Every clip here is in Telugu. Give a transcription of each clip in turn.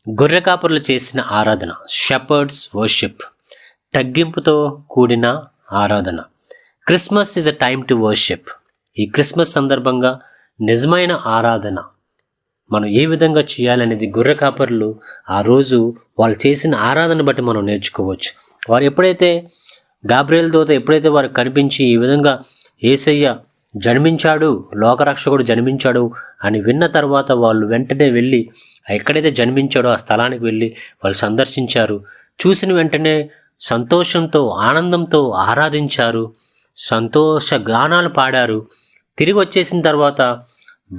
గొర్రె కాపరులు చేసిన ఆరాధన, షెపర్డ్స్ వర్షిప్, తగ్గింపుతో కూడిన ఆరాధన. Christmas is a time to worship. ఈ క్రిస్మస్ సందర్భంగా నిజమైన ఆరాధన మనం ఏ విధంగా చేయాలనేది గొర్రె కాపరులు ఆ రోజు వాళ్ళు చేసిన ఆరాధన బట్టి మనం నేర్చుకోవచ్చు. వారు ఎప్పుడైతే గాబ్రియెల్ దూత ఎప్పుడైతే వారికి కనిపించి ఈ విధంగా యేసయ్య జన్మించాడు, లోకరక్షకుడు జన్మించాడు అని విన్న తర్వాత వాళ్ళు వెంటనే వెళ్ళి ఎక్కడైతే జన్మించాడో ఆ స్థలానికి వెళ్ళి వాళ్ళు సందర్శించారు. చూసిన వెంటనే సంతోషంతో ఆనందంతో ఆరాధించారు, సంతోష గానాలు పాడారు. తిరిగి వచ్చేసిన తర్వాత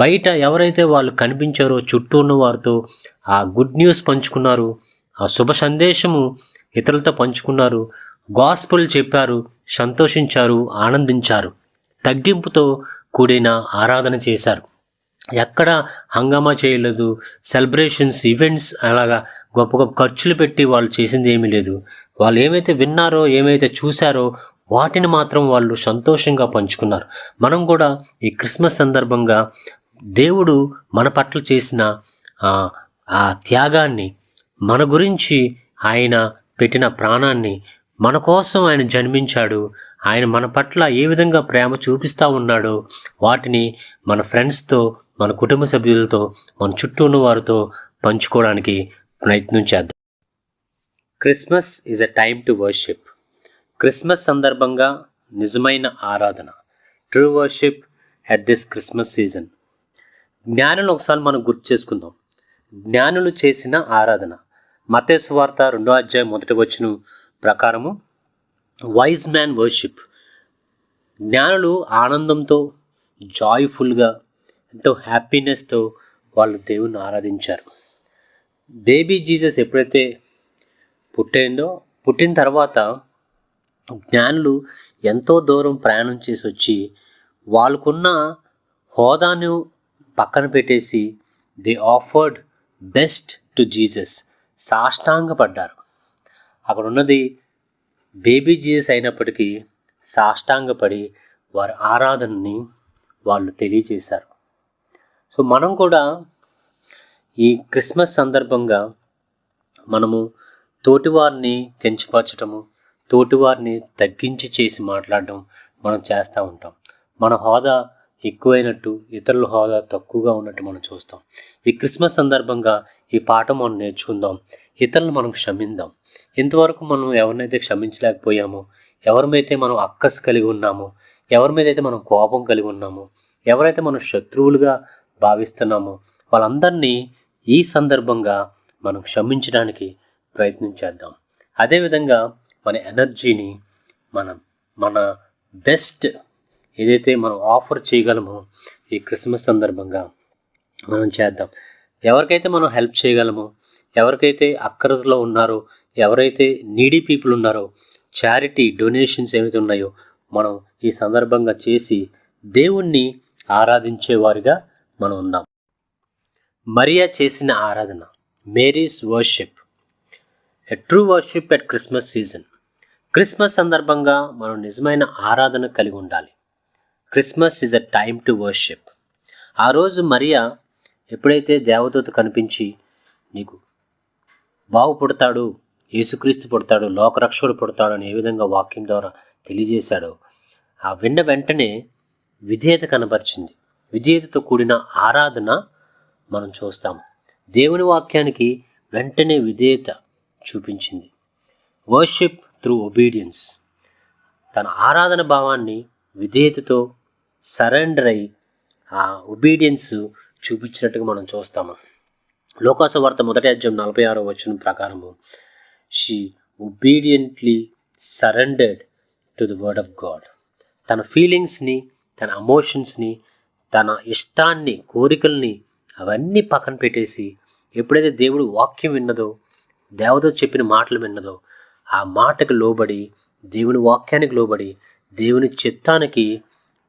బయట ఎవరైతే వాళ్ళు కనిపించారో చుట్టూ ఉన్న వారితో ఆ గుడ్ న్యూస్ పంచుకున్నారు, ఆ శుభ సందేశము ఇతరులతో పంచుకున్నారు, గాస్పుల్ చెప్పారు, సంతోషించారు, ఆనందించారు, తగ్గింపుతో కూడిన ఆరాధన చేశారు. ఎక్కడ హంగామా చేయలేదు, సెలబ్రేషన్స్ ఈవెంట్స్ అలాగా గొప్ప గొప్ప ఖర్చులు పెట్టి వాళ్ళు చేసింది ఏమీ లేదు. వాళ్ళు ఏమైతే విన్నారో ఏమైతే చూశారో వాటిని మాత్రం వాళ్ళు సంతోషంగా పంచుకున్నారు. మనం కూడా ఈ క్రిస్మస్ సందర్భంగా దేవుడు మన పట్ల చేసిన ఆ త్యాగాన్ని, మన గురించి ఆయన పెట్టిన ప్రాణాన్ని, మన కోసం ఆయన జన్మించాడు, ఆయన మన పట్ల ఏ విధంగా ప్రేమ చూపిస్తూ ఉన్నాడో వాటిని మన ఫ్రెండ్స్తో, మన కుటుంబ సభ్యులతో, మన చుట్టూ ఉన్న వారితో పంచుకోవడానికి ప్రయత్నం చేద్దాం. Christmas is a time to worship. Christmas సందర్భంగా నిజమైన ఆరాధన, true worship at this Christmas season. జ్ఞానులు ఒకసారి మనం గుర్తు చేసుకుందాం. జ్ఞానులు చేసిన ఆరాధన. మత్తయి సువార్త 2వ అధ్యాయం 1వ వచనం ప్రకారము వైజ్ మ్యాన్ వర్షిప్. జ్ఞానులు ఆనందంతో, జాయ్ఫుల్గా, ఎంతో హ్యాపీనెస్తో వాళ్ళు దేవుణ్ణి ఆరాధించారు. బేబీ జీసస్ ఎప్పుడైతే పుట్టిన తర్వాత జ్ఞానులు ఎంతో దూరం ప్రయాణం చేసి వచ్చి వాళ్ళకున్న హోదాను పక్కన పెట్టేసి they offered best to Jesus, సాష్టాంగపడ్డారు. అక్కడ ఉన్నది బేబీ జీసస్ అయినప్పటికీ సాష్టాంగపడి వారి ఆరాధనని వాళ్ళు తెలియజేశారు. సో మనం కూడా ఈ క్రిస్మస్ సందర్భంగా మనము తోటివారిని కించపరచటము, తోటివారిని తగ్గించి చేసి మాట్లాడడం మనం చేస్తూ ఉంటాం. మన హోదా ఎక్కువైనట్టు ఇతరుల హోదా తక్కువగా ఉన్నట్టు మనం చూస్తాం. ఈ క్రిస్మస్ సందర్భంగా ఈ పాఠం మనం నేర్చుకుందాం. ఇతరులను మనం క్షమిందాం. ఇంతవరకు మనం ఎవరినైతే క్షమించలేకపోయామో, ఎవరిమైతే మనం అక్కస్ కలిగి ఉన్నామో, ఎవరి మీదైతే మనం కోపం కలిగి ఉన్నామో, ఎవరైతే మనం శత్రువులుగా భావిస్తున్నామో వాళ్ళందరినీ ఈ సందర్భంగా మనం క్షమించడానికి ప్రయత్నం చేద్దాం. అదేవిధంగా మన ఎనర్జీని మన బెస్ట్ ఏదైతే మనం ఆఫర్ చేయగలమో ఈ క్రిస్మస్ సందర్భంగా మనం చేద్దాం. ఎవరికైతే మనం హెల్ప్ చేయగలమో, ఎవరికైతే అక్కరలో ఉన్నారో, ఎవరైతే నీడీ పీపుల్ ఉన్నారో, చారిటీ డొనేషన్స్ ఏవైతే ఉన్నాయో మనం ఈ సందర్భంగా చేసి దేవుణ్ణి ఆరాధించేవారిగా మనం ఉందాం. మరియా చేసిన ఆరాధన, Mary's worship, a true worship at Christmas season. Christmas సందర్భంగా మనం నిజమైన ఆరాధన కలిగి ఉండాలి. Christmas is a time to worship. ఆ రోజు మరియా ఎప్పుడైతే దేవదూత కనిపించి నీకు బావు పుడతాడు, యేసుక్రీస్తు పుడతాడు, లోకరక్షకుడు పుడతాడు అని ఏ విధంగా వాక్యం ద్వారా తెలియజేశాడో ఆ విన్న వెంటనే విధేయత కనబరిచింది. విధేయతతో కూడిన ఆరాధన మనం చూస్తాము. దేవుని వాక్యానికి వెంటనే విధేయత చూపించింది. Worship through obedience. తన ఆరాధన భావాన్ని విధేయతతో సరెండర్ అయి ఆ ఒబీడియన్స్ చూపించినట్టుగా మనం చూస్తాము. లూకాసు వార్త 1వ అధ్యాయం 46వ వచనం ప్రకారము she obediently surrendered to the word of God. తన ఫీలింగ్స్ని, తన ఎమోషన్స్ని, తన ఇష్టాన్ని, కోరికల్ని అవన్నీ పక్కన పెట్టేసి ఎప్పుడైతే దేవుడు వాక్యం విన్నదో, దేవదూత చెప్పిన మాటలు విన్నదో ఆ మాటకు లోబడి, దేవుని వాక్యానికి లోబడి, దేవుని చిత్తానికి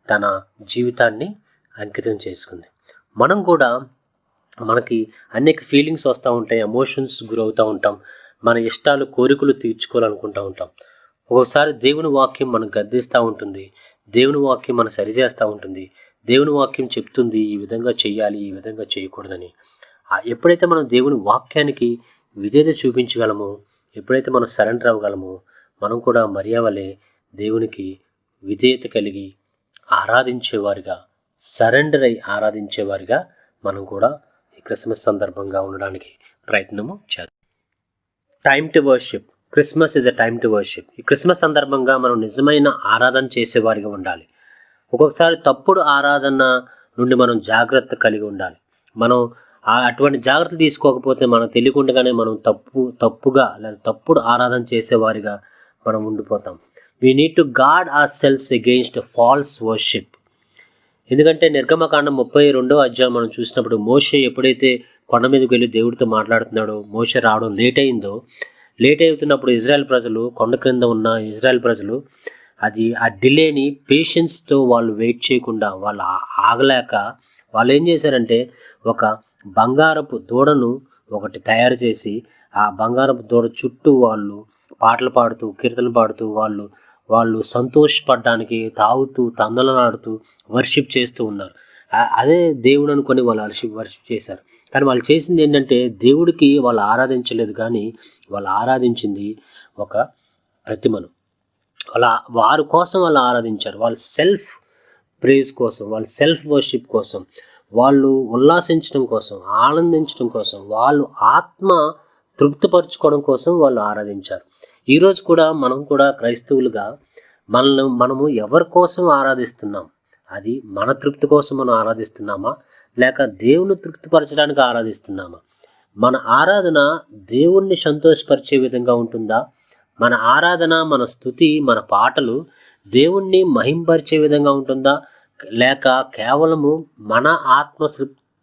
తన జీవితాన్ని అంకితం చేసుకుంది. మనం కూడా మనకి అనేక ఫీలింగ్స్ వస్తూ ఉంటాయి, ఎమోషన్స్ గురవుతూ ఉంటాం, మన ఇష్టాలు కోరికలు తీర్చుకోవాలనుకుంటూ ఉంటాం. ఒక్కోసారి దేవుని వాక్యం మనం గద్దిస్తూ ఉంటుంది, దేవుని వాక్యం మనం సరిచేస్తూ ఉంటుంది, దేవుని వాక్యం చెప్తుంది ఈ విధంగా చేయాలి, ఈ విధంగా చేయకూడదని. ఎప్పుడైతే మనం దేవుని వాక్యానికి విధేయత చూపించగలమో, ఎప్పుడైతే మనం సరెండర్ అవ్వగలమో, మనం కూడా మరియా వలె దేవునికి విధేయత కలిగి ఆరాధించేవారిగా, సరెండర్ అయి ఆరాధించేవారిగా మనం కూడా ఈ క్రిస్మస్ సందర్భంగా ఉండడానికి ప్రయత్నము చేద్దాం. Time to worship. Christmas is a time to worship. ఈ క్రిస్మస్ సందర్భంగా మనం నిజమైన ఆరాధన చేసేవారిగా ఉండాలి. ఒక్కొక్కసారి తప్పుడు ఆరాధన నుండి మనం జాగ్రత్త కలిగి ఉండాలి. మనం అటువంటి జాగ్రత్తలు తీసుకోకపోతే మనం తెలియకుండానే మనం తప్పుగా లేదా తప్పుడు ఆరాధన చేసేవారిగా మనం ఉండిపోతాం. We need to guard ourselves against false worship. ఎందుకంటే నిర్గమకాండం 32వ అధ్యాయం మనం చూసినప్పుడు మోషే ఎప్పుడైతే కొండ మీదకి వెళ్ళి దేవుడితో మాట్లాడుతున్నాడో, మోషే రావడం లేట్ అవుతున్నప్పుడు ఇజ్రాయెల్ ప్రజలు, కొండ క్రింద ఉన్న ఇజ్రాయెల్ ప్రజలు ఆ డిలేని పేషెన్స్తో వాళ్ళు వెయిట్ చేయకుండా, వాళ్ళు ఆగలేక వాళ్ళు ఏం చేశారంటే ఒక బంగారపు దూడను ఒకటి తయారు చేసి ఆ బంగారపు దూడ చుట్టూ వాళ్ళు పాటలు పాడుతూ, కీర్తనలు పాడుతూ వాళ్ళు సంతోషపడడానికి తాగుతూ, తందలనాడుతూ వర్షిప్ చేస్తూ ఉన్నారు. అదే దేవుడు అనుకొని వాళ్ళు వర్షిప్ చేశారు. కానీ వాళ్ళు చేసింది ఏంటంటే దేవుడికి వాళ్ళు ఆరాధించలేదు, కానీ వాళ్ళు ఆరాధించింది ఒక ప్రతిమను. వారి కోసం వాళ్ళు ఆరాధించారు. వాళ్ళ సెల్ఫ్ ప్రేజ్ కోసం, వాళ్ళ సెల్ఫ్ వర్షిప్ కోసం, వాళ్ళు ఉల్లాసించడం కోసం, ఆనందించడం కోసం, వాళ్ళు ఆత్మ తృప్తిపరచుకోవడం కోసం వాళ్ళు ఆరాధించారు. ఈరోజు కూడా మనం కూడా క్రైస్తవులుగా మనము ఎవరి కోసం ఆరాధిస్తున్నాం? అది మన తృప్తి కోసం మనం ఆరాధిస్తున్నామా, లేక దేవుని తృప్తిపరచడానికి ఆరాధిస్తున్నామా? మన ఆరాధన దేవుణ్ణి సంతోషపరిచే విధంగా ఉంటుందా? మన ఆరాధన, మన స్తుతి, మన పాటలు దేవుణ్ణి మహింపరిచే విధంగా ఉంటుందా, లేక కేవలము మన ఆత్మ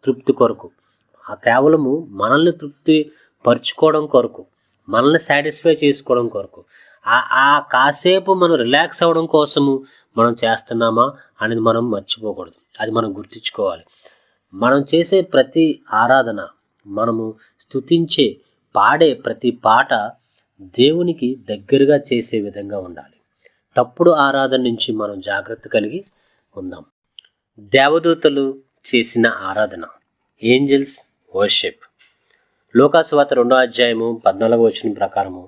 తృప్తి కొరకు, కేవలము మనల్ని తృప్తి పరుచుకోవడం కొరకు, మనల్ని సాటిస్ఫై చేసుకోవడం కొరకు, కాసేపు మనం రిలాక్స్ అవ్వడం కోసము మనం చేస్తున్నామా అనేది మనం మర్చిపోకూడదు. అది మనం గుర్తుంచుకోవాలి. మనం చేసే ప్రతి ఆరాధన, మనము స్తుతించే పాడే ప్రతి పాట దేవునికి దగ్గరగా చేసే విధంగా ఉండాలి. తప్పుడు ఆరాధన నుంచి మనం జాగ్రత్త కలిగి ఉందాం. దేవదూతలు చేసిన ఆరాధన, ఏంజల్స్ వర్షిప్. లోకాసువార్త 2వ అధ్యాయము 14వ వచనం ప్రకారము,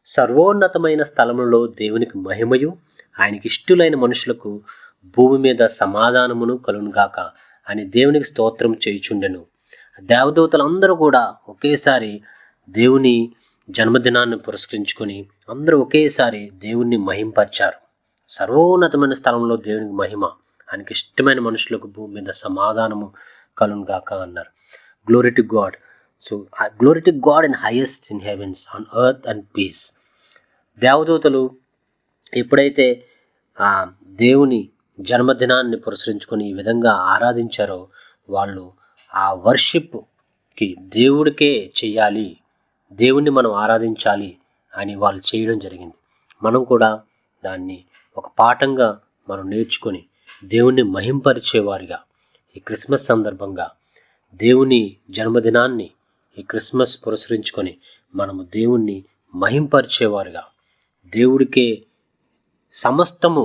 సర్వోన్నతమైన స్థలములో దేవునికి మహిమయు, ఆయనకి ఇష్టులైన మనుషులకు భూమి మీద సమాధానమును కలుగునుగాక అని దేవునికి స్తోత్రం చేయుచుండెను. దేవదూతలందరూ కూడా ఒకేసారి దేవుని జన్మదినాన్ని పురస్కరించుకొని అందరూ ఒకేసారి దేవుణ్ణి మహింపరిచారు. సర్వోన్నతమైన స్థలంలో దేవునికి మహిమ, ఆయనకి ఇష్టమైన మనుషులకు భూమి మీద సమాధానము కలుగునుగాక అన్నారు. Glory to God. So glory to God in highest in heavens, on earth and peace. దేవదూతలు ఎప్పుడైతే దేవుని జన్మదినాన్ని పురస్కరించుకొని ఈ విధంగా ఆరాధించారో, వాళ్ళు ఆ వర్షిప్కి దేవుడికే చెయ్యాలి, దేవుణ్ణి మనం ఆరాధించాలి అని వాళ్ళు చేయడం జరిగింది. మనం కూడా దాన్ని ఒక పాఠంగా మనం నేర్చుకొని దేవుణ్ణి మహింపరిచేవారిగా ఈ క్రిస్మస్ సందర్భంగా, దేవుని జన్మదినాన్ని ఈ క్రిస్మస్ పురస్కరించుకొని మనము దేవుణ్ణి మహింపరిచేవారుగా, దేవుడికే సమస్తము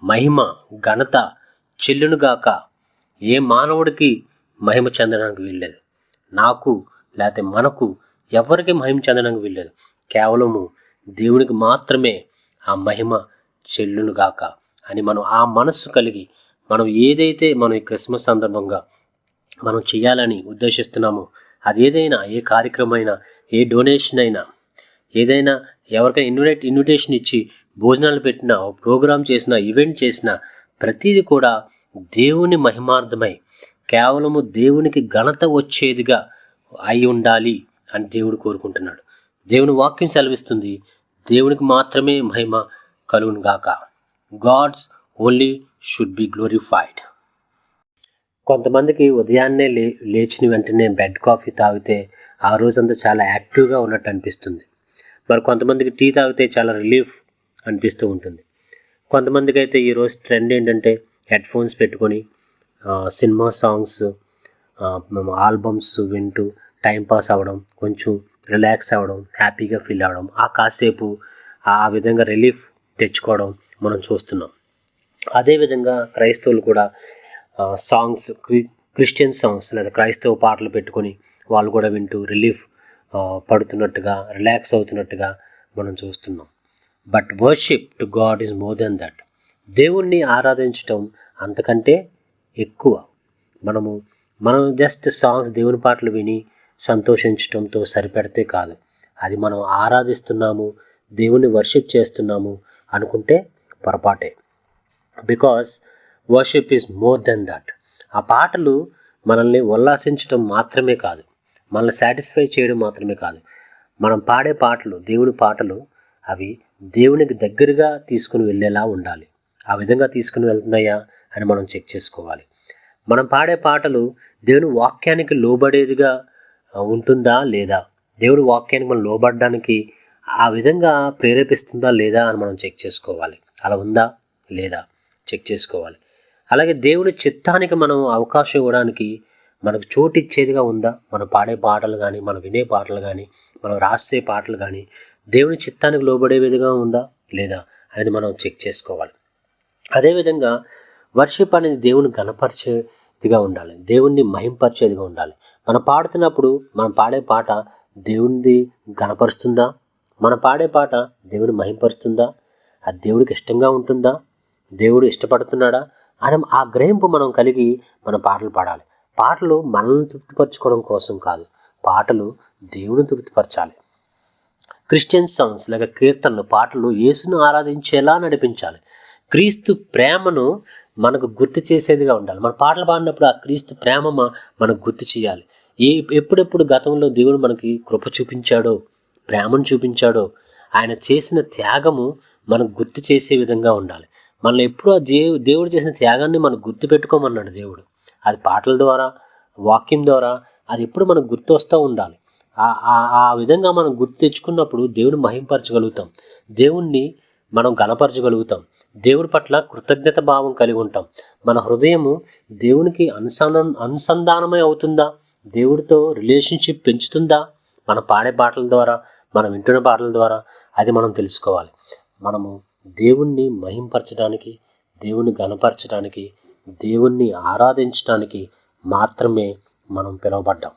మహిమ ఘనత చెల్లునుగాక. ఏ మానవుడికి మహిమ చెందడానికి వీల్లేదు, నాకు లేకపోతే మనకు ఎవరికి మహిమ చెందడానికి వీల్లేదు. కేవలము దేవునికి మాత్రమే ఆ మహిమ చెల్లునుగాక అని మనం ఆ మనస్సు కలిగి, మనం ఏదైతే మనం ఈ క్రిస్మస్ సందర్భంగా మనం చేయాలని ఉద్దేశిస్తున్నామో, అది ఏదైనా, ఏ కార్యక్రమం అయినా, ఏ డొనేషన్ అయినా, ఏదైనా ఎవరికైనా ఇన్విటేషన్ ఇచ్చి భోజనాలు పెట్టినా, ప్రోగ్రాం చేసినా, ఈవెంట్ చేసినా, ప్రతిదీ కూడా దేవుని మహిమార్థమై కేవలము దేవునికి ఘనత వచ్చేదిగా అయి ఉండాలి అని దేవుడు కోరుకుంటున్నాడు. దేవుని వాక్యం సెలవిస్తుంది, దేవునికి మాత్రమే మహిమ కలుగును గాక. God's only should be glorified. కొంతమందికి ఉదయాన్నే లేచిన వెంటనే బెడ్ కాఫీ తాగితే ఆ రోజంతా చాలా యాక్టివ్గా ఉన్నట్టు అనిపిస్తుంది. మరి కొంతమందికి టీ తాగితే చాలా రిలీఫ్ అనిపిస్తూ ఉంటుంది. కొంతమందికి అయితే ఈరోజు ట్రెండ్ ఏంటంటే హెడ్ ఫోన్స్ పెట్టుకొని సినిమా సాంగ్స్, ఆల్బమ్స్ వింటూ టైంపాస్ అవ్వడం, కొంచెం రిలాక్స్ అవ్వడం, హ్యాపీగా ఫీల్ అవ్వడం, కాసేపు ఆ విధంగా రిలీఫ్ తెచ్చుకోవడం మనం చూస్తున్నాం. అదేవిధంగా క్రైస్తవులు కూడా సాంగ్స్, క్రిస్టియన్ సాంగ్స్ లేదా క్రైస్తవ పాటలు పెట్టుకొని వాళ్ళు కూడా వింటూ రిలీఫ్ పడుతున్నట్టుగా, రిలాక్స్ అవుతున్నట్టుగా మనం చూస్తున్నాం. But worship to God is more than that. దేవుణ్ణి ఆరాధించటం అంతకంటే ఎక్కువ. మనం జస్ట్ సాంగ్స్, దేవుని పాటలు విని సంతోషించడంతో సరిపెడితే కాదు. అది మనం ఆరాధిస్తున్నాము, దేవుణ్ణి వర్షిప్ చేస్తున్నాము అనుకుంటే పొరపాటే. Because worship is more than that. ఆ పాటలు మనల్ని ఉల్లాసించడం మాత్రమే కాదు, మనల్ని సాటిస్ఫై చేయడం మాత్రమే కాదు. మనం పాడే పాటలు, దేవుని పాటలు, అవి దేవునికి దగ్గరగా తీసుకుని వెళ్ళేలా ఉండాలి. ఆ విధంగా తీసుకుని వెళ్తున్నాయా అని మనం చెక్ చేసుకోవాలి. మనం పాడే పాటలు దేవుని వాక్యానికి లోబడేదిగా ఉంటుందా లేదా, దేవుని వాక్యానికి మనం లోబడడానికి ఆ విధంగా ప్రేరేపిస్తుందా లేదా అని మనం చెక్ చేసుకోవాలి. అలా ఉందా లేదా చెక్ చేసుకోవాలి. అలాగే దేవుని చిత్తానికి మనం అవకాశం ఇవ్వడానికి మనకు చోటు ఇచ్చేదిగా ఉందా, మనం పాడే పాటలు కానీ, మనం వినే పాటలు కానీ, మనం రాసే పాటలు కానీ దేవుని చిత్తానికి లోబడే విధంగా ఉందా లేదా అనేది మనం చెక్ చేసుకోవాలి. అదేవిధంగా వర్షిప్ అనేది దేవుని గణపరిచేదిగా ఉండాలి, దేవుణ్ణి మహింపరిచేదిగా ఉండాలి. మనం పాడుతున్నప్పుడు మనం పాడే పాట దేవునిది గణపరుస్తుందా, మనం పాడే పాట దేవుని మహింపరుస్తుందా, అది దేవుడికి ఇష్టంగా ఉంటుందా, దేవుడు ఇష్టపడుతున్నాడా అని ఆ గ్రహింపు మనం కలిగి మన పాటలు పాడాలి. పాటలు మనల్ని తృప్తిపరచుకోవడం కోసం కాదు, పాటలు దేవుని తృప్తిపరచాలి. క్రిస్టియన్ సాంగ్స్ లేక కీర్తనలు, పాటలు యేసును ఆరాధించేలా నడిపించాలి. క్రీస్తు ప్రేమను మనకు గుర్తు చేసేదిగా ఉండాలి. మన పాటలు పాడినప్పుడు ఆ క్రీస్తు ప్రేమ మనకు గుర్తు చేయాలి. ఎప్పుడెప్పుడు గతంలో దేవుడు మనకి కృప చూపించాడో, ప్రేమను చూపించాడో, ఆయన చేసిన త్యాగము మనకు గుర్తు చేసే విధంగా ఉండాలి. మనల్ని ఎప్పుడు ఆ దేవుడు చేసిన త్యాగాన్ని మనకు గుర్తు పెట్టుకోమన్నాడు దేవుడు. అది పాటల ద్వారా, వాక్యం ద్వారా అది ఎప్పుడు మనకు గుర్తు వస్తూ ఉండాలి. ఆ విధంగా మనం గుర్తు తెచ్చుకున్నప్పుడు దేవుని మహింపరచగలుగుతాం, దేవుణ్ణి మనం గణపరచగలుగుతాం, దేవుడి పట్ల కృతజ్ఞత భావం కలిగి ఉంటాం. మన హృదయము దేవునికి అనుసంధానమై అవుతుందా, దేవుడితో రిలేషన్షిప్ పెంచుతుందా మన పాడే పాటల ద్వారా, మనం వింటున్న పాటల ద్వారా, అది మనం తెలుసుకోవాలి. మనము దేవుణ్ణి మహింపరచడానికి, దేవుణ్ణి గణపరచడానికి, దేవుణ్ణి ఆరాధించడానికి మాత్రమే మనం పిలువబడ్డాం.